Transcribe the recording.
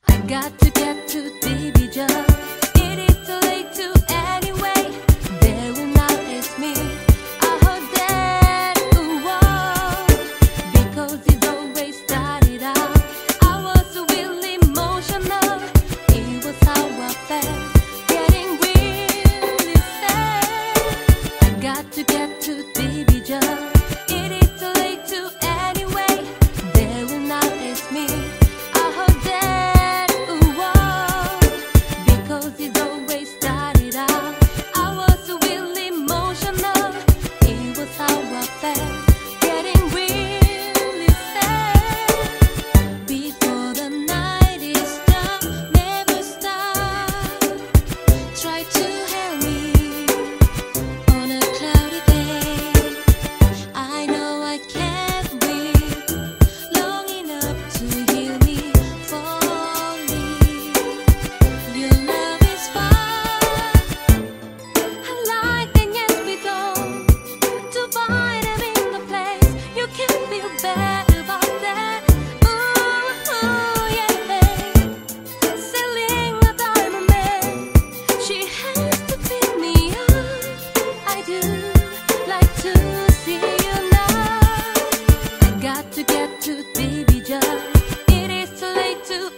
I got to get to Division. It is too late to anyway. They will not ask me. I heard that because it always started out. I was really emotional. It was how I felt, getting really sad. I got to get to Division. It is too late to anyway. They will not ask me. I heard that because it always started out. I was really emotional. It was how I felt, getting really sad. Before the night is done, never stop. Try to help me on a cloudy day. I know I can't wait long enough to heal me falling. Your love is far. I like and yes we go to find him in the place. You can feel bad about that. Ooh, yeah. Selling a diamond man. She has to pick me up. I do like to see you now. I got to get to Division. It is too late to